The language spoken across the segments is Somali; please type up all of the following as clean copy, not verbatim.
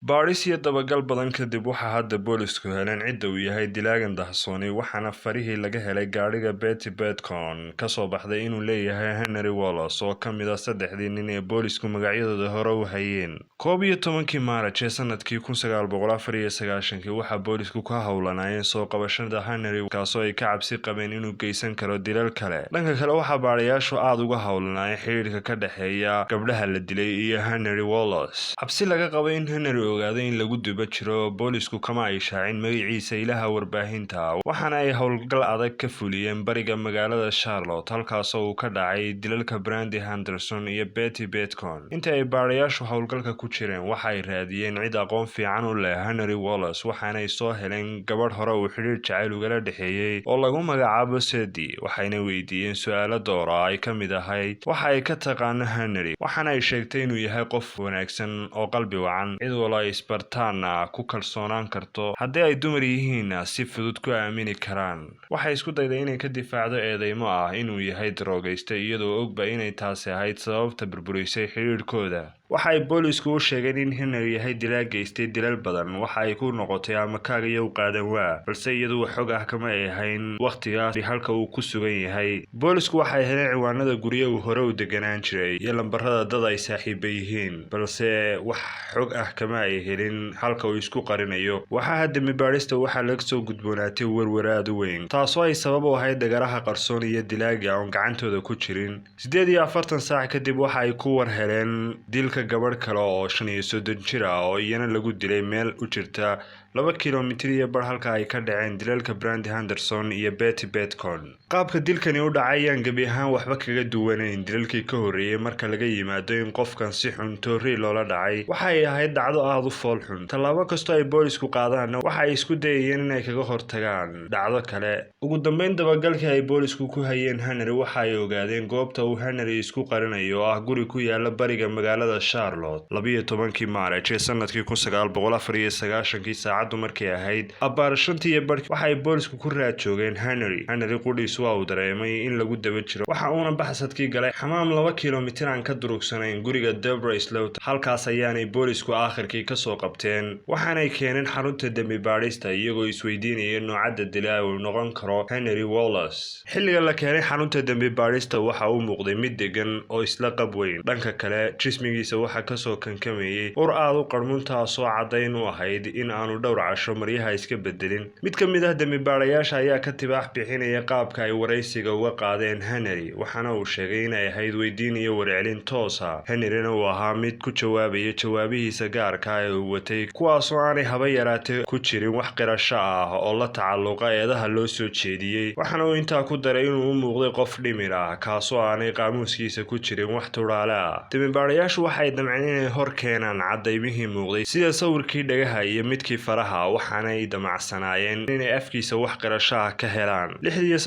Baadhis iyo dabagal badan kadib waxaa hadda boolisku heleen cidda uu yahay dilaagan dahsooni waxaana farihii laga helay gaadhiga Betty Bedcon kasoo baxday inuu leeyahay Henry Wallace oo ka mid ah saddexdii nin ee boolisku magacyadooda hore u hayeen. 11kii Maarch ee sanadkii 1994 waxaa boolisku ka howlanayeen soo qabashada Henry kaasoo ay ka cabsi qabeen inuu geysan karo dilal kale. Dhanka kale waxaa baadhayaashu aad uga howlanayeen xiriirka ka dhaxeeya gabdhaha la dilay iyo Henry Wallace. Cabsi laga qabo in Henry ogaaday in lagu duba jiro boolisku kama ay shaacin magaciisa ilaha warbaahinta waxaana ay howlgal adag ka fuliyeen bariga magaalada Charlotte halkaasoo uu ka dhacay dilalka Brandy Henderson iyo Betty Bedcon. Inta ay baadhayaashu howlgalka ku jireen waxa ay raadiyeen cid aqoon fiican u leh Henry Wallace waxaana ay soo heleen gabadh hore uu xiriir jacayl ugala dhaxeeyay oo lagu magacaabo Sadie waxayna weydiiyeen su'aalo door ah ay ka mid ahayd waxa ay ka taqaano Henry waxaana ay sheegtay inuu yahay qof wanaagsan oo qalbi wacan cid wala isbartaana ku kalsoonaan karto haddii ay dumar yihiin si fudud ku aamini karaan. Waxay isku dayday inay ka difaacdo eedeymo ah inuu yahay daroogayste iyadoo ogba inay taasi ahayd sababta burburisay xiriirkooda. Waxa ay boolisku u sheegeen in Henry yahay dilaa geystay dilal badan waxa ay ku noqotay ama kaaga u qaadan waa balse iyadu xog ah kama ay ahayn waqtigaas halka uu ku sugan yahay. Boolisku waxay heleen ciwaanada guriga uu hore u deganaan jiray iyo lambarada dad ay saaxiibo yihiin balse wax xog ah kama ay helin halka uu isku qarinayo. Waxa hadda baadhista waxa laga soo gudboonaatay warwaraad weyn taasoo ay sabab u ahayd dagaraha qarsoon iyo dilaaga aan gacantooda ku jirin. 48 saac kadib waxa ay ku war heleen dilka gabadh kale oo 35 jir ah oo iyana lagu dilay meel u jirta 2 kiiloomitir iyo bar halka ay ka dhaceen dilalka Brandy Henderson iyo Betty Bedcon. Qaabka dilkani u dhacay ayaan gabi ahaan waxba kaga duwanayn dilalkii ka horreeyay marka laga yimaado in qofkan si xun toori loola dhacay waxa ay ahayd dhacdo aad u fool xun. Tallaabo kasta ay boolisku qaadaan waxa ay isku dayayeen inay kaga hortagaan dhacdo kale. Ugu dambeyn dabagalkii ay boolisku ku hayeen Henry waxa ay ogaadeen goobta uu Henry isku qarinayo ah guri ku yaala bariga magaalada Charlotte. 12kii Maarch ee sanadkii 1994 saacadu markay ahayd abaar 5:15 waxa ay boolisku ku raad joogeen Henry qudhiis waa uu dareemay in lagu daba jiro waxa uuna baxsadkii galay xamaam 2 kiiloomitir aan ka durugsanayn guriga Deborah Slaughter halkaas ayaanay boolisku aakhirkii ka soo qabteen waxaana ay keeneen xarunta dambi baadhista iyagoo isweydiinaya nooca dilaa uu noqon karo Henry Wallace. Xilliga la keenay xarunta dambi baadhista waxa uu muuqday mid degan oo isla qab weyn dhanka kale jismigiisa waxa ka soo kankamayay ur aad u qarmunta soo cadayn u ahayd in aanu dhowr casho maryaha iska bedelin. Mid ka mid ah dambi baadhayaasha ayaa ka tibaax bixinaya qaabka ay waraysiga uga qaadeen Henry waxaana uu sheegay in ay ahayd weydiin iyo warcelin toos ah. Henryna uu ahaa mid ku jawaabaya jawaabihiisa gaarka ah ee uu watay kuwaasoo aanay haba yaraatee ku jirin wax qirasho ah oo la tacalluqa eedaha loo soo jeediyey waxaana uu intaa ku daray inuu u muuqday qof dhimir ah kaasoo aanay qaamuuskiisa ku jirin wax tuuraale ah. dambi baadhayaashu waxay damceen inay hor keenaan cadaymihii muuqday sida sawirkii dhagaha iyo midkii faraha waxaana ay damacsanaayeen inay afkiisa wax qirasho ah ka helaan.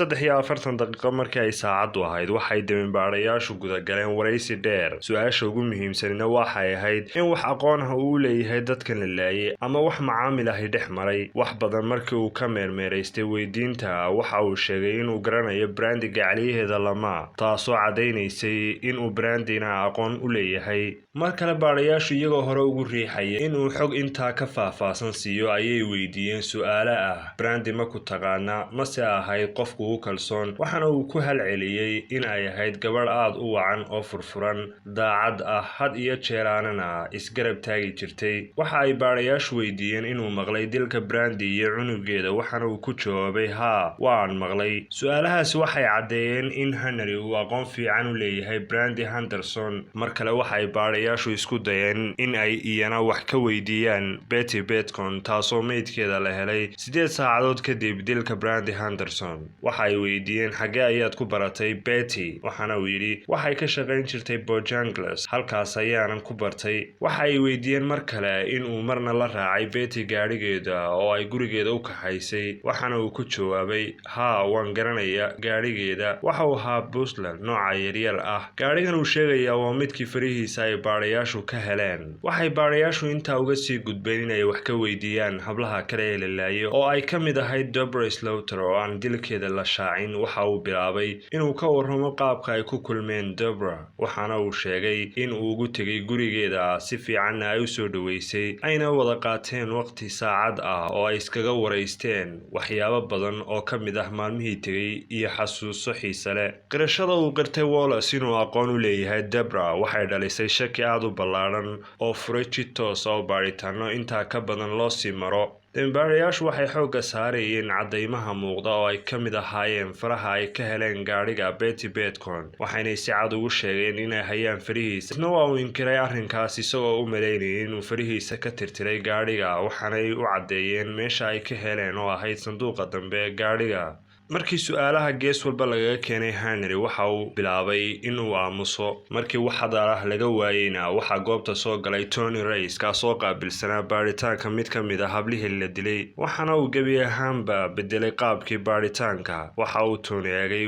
43 daqiiqo markii ay saacadu ahayd waxay dambi baadhayaashu gudagaleen waraysi dheer. Su'aasha ugu muhiimsanina waxay ahayd in wax aqoon ah uu leeyahay dadkan la laayay ama wax macaamil ah dhex maray. Wax badan markii uu ka meermeeraystay weydiinta waxa uu sheegay inuu garanayo Brandy gacaliyaheeda lama taasoo cadaynaysay inuu Brandyna aqoon u leeyahay. Mar kale baadhayaashu iyagoo hore ugu riixaya inuu xog intaa ka faahfaahsan siiyo ayay weydiiyeen su'aalo ah Brandy ma ku taqaana mase ahayd qof kugu kalsoon waxaana uu ku halceliyay in ay ahayd gabadh aad u wacan oo furfuran daacad ah had iyo jeeraanana isgarab taagi jirtay. Waxa ay baadhayaashu weydiiyeen inuu maqlay dilka Brandy iyo cunugeeda waxaana uu ku jawaabay haa waan maqlay. Su'aalahaasi waxay cadeeyeen in Henry uu aqoon fiican u leeyahay Brandy Henderson. Mar kale waxay baadhayaashu isku dayeen in ay iyana wax ka weydiiyaan Betty Bedcon taasoo meydkeeda la helay 8 saacadood kadib dilka Brandy Henderson. Waxa ay weydiiyeen xagee ayaad ku baratay Betty waxaana uu yidhi waxay ka shaqayn jirtay Bojangles halkaas ayaanan ku bartay. Waxa ay weydiiyeen mar kale in uu marna la raacay Betty gaadhigeeda oo ay gurigeeda u kaxaysay waxaana uu ku jawaabay haa waan garanaya gaadhigeeda waxa uu ahaa Busland nooca yaryar ah. Gaadhigan uu sheegaya waa midkii farihiisa ay baadhayaashu ka heleen. Waxay baadhayaashu intaa uga sii gudbeen inay wax ka weydiiyaan hablaha kale ee la laayay oo ay ka mid ahayd Deborah Slaughter oo aan dilkeeda la shaacin. Waxa uu bilaabay inuu ka warramo qaabka ay ku kulmeen Deborah, waxaana uu sheegay in uu ugu tegay gurigeeda si fiicanna ay u soo dhaweysay, ayna wada qaateen waqti saacad ah oo ay iskaga waraysteen waxyaabo badan oo ka mid ah maalmihii tegay iyo xasuuso xiise leh. Qirashada uu qirtay Wallace inuu aqoon u leeyahay Deborah waxay dhalisay shaki aad u ballaaran oo furay jid toos ah oo baadhitaano intaa ka badan loo sii maro. Dembaarayaashu waxay xoogga saarayeen caddaymaha muuqda oo ay ka mid ahaayeen faraha ay ka heleen gaadhiga Betty Bedcon, waxaynay si cad ugu sheegeen inay hayaan farihiisa. Isna waa uu inkiray arrinkaas isagoo u malaynayay inuu farihiisa ka tirtiray gaadhiga, waxaanay u caddeeyeen meesha ay ka heleen oo ahayd sanduuqa dambe ee gaadhiga. Markii su'aalaha gees walba lagaga keenay Henry waxa uu bilaabay inuu aamuso. Markii wax hadal ah laga waayeyna waxaa goobta soo galay Tony Race kaasoo qaabilsanaa baadhitaanka mid ka mid ah hablihii la dilay, waxaana uu gebi ahaanba bedelay qaabkii baadhitaanka. Waxa uu Tony eegay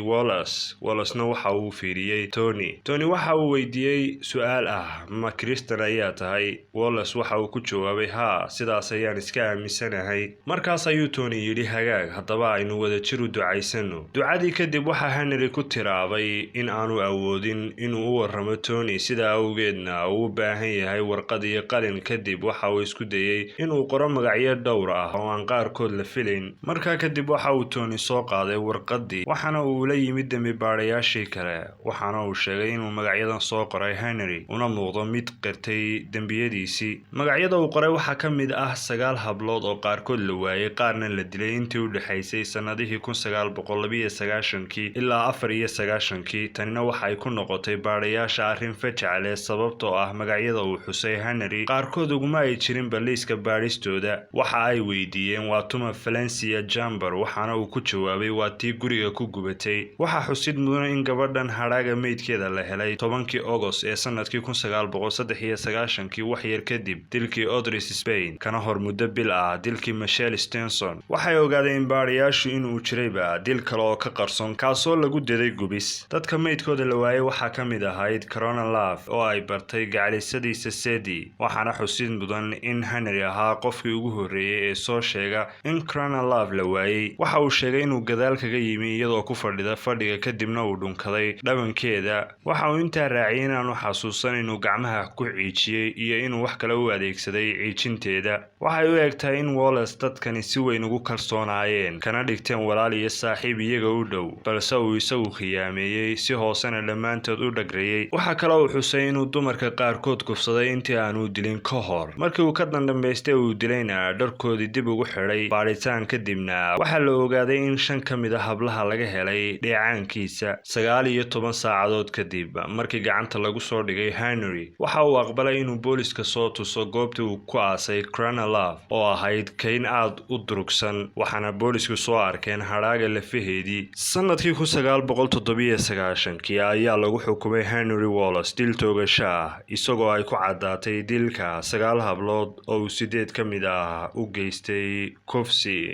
Wallacena waxa uu fiiriyey Tony waxa uu weydiiyey su'aal ah, ma Kristen ayaa tahay? Wallace waxa uu ku jawaabay haa, sidaas ayaan iska aaminsanahay. Markaas ayuu Tony yidhi hagaag, haddaba aynu wada jir u ducadii kadib waxaa Henry ku tiraabay in aanu awoodin inuu u warramo Tony, sidaa awgeedna uu u baahan yahay warqad iyo qalin. Kadib waxa uu isku dayay inuu qoro magacyo dhowr ah oo aan qaarkood la filayn. Markaa kadib waxa uu Tony soo qaaday warqaddii, waxaana uu la yimid dembibaadhayaashii kale, waxaana uu sheegay inuu magacyadan soo qoray Henry una muuqdo mid qirtay dembiyadiisii. Magacyada uu qoray waxaa ka mid ah 9 hablood oo qaarkood la waayay, qaarna la dilay intii u dhaxaysay sanadihii 1992 ilaa 94. Tanina waxay ku noqotay baadhayaasha arrin fajac leh sababtoo ah magacyada uu xusay Henry qaarkood uguma ay jirin liiska baadhistooda. Waxa ay weydiiyeen waa tuma Valencia Jamber, waxaana uu ku jawaabay waa tii guriga ku gubatay. Waxaa xusid mudan in gabadhan hadhaaga meydkeeda la helay 10kii August ee sanadkii 1993, wax yar kadib dilkii Audrey Spain, kana hor muddo bil ah dilkii Michelle Stenson. Waxay ogaadeen baadhayaashu inuu jirayba dil kale oo ka qarsoon kaasoo lagu diday gubis. Dadka meydkooda la waayay waxaa ka mid ahayd Corona Love oo ay bartay gacalisadiisa Sadie, waxaana xusid mudan in Henry ahaa qofkii ugu horreeyay ee soo sheega in Corona Love la waayay. Waxa uu sheegay inuu gadaal kaga yimi iyadoo ku fadhida fadhiga kadibna uu dhunkaday dhabankeeda. Waxa uu intaa raaciyay inaanu xasuusan inuu gacmaha ku ciijiyey iyo inuu wax kale u adeegsaday ciijinteeda. Waxay u egtahay in Wallace dadkani si weyn ugu kalsoonaayeen kana dhigteen walaal iyo saaxiib iyaga u dhow, balse uu isagu khiyaameeyey si hoosena dhammaantood u dhagrayay. Waxa kale uu xusay inuu dumarka qaarkood kufsaday intii aanu dilin ka hor. Markii uu ka dambaystay uu dilayna dharkoodii dib ugu xidhay. Baadhitaan kadibna waxaa la ogaaday in 5 ka mid ah hablaha laga helay dheecaankiisa 19 saacadood kadib. Markii gacanta lagu soo dhigay Henry waxa uu aqbalay inuu booliska soo tuso goobtii uu ku aasay Corona Love oo ahayd kayn aad u durugsan, waxaana boolisku soo arkeen hadhaaga lafaheedii. Sanadkii 1997 ayaa lagu xukumay Henry Wallace dil toogasho ah, isagoo ay ku caddaatay dilka 9 hablood oo uu 8 ka mid ah u geystay kufsi.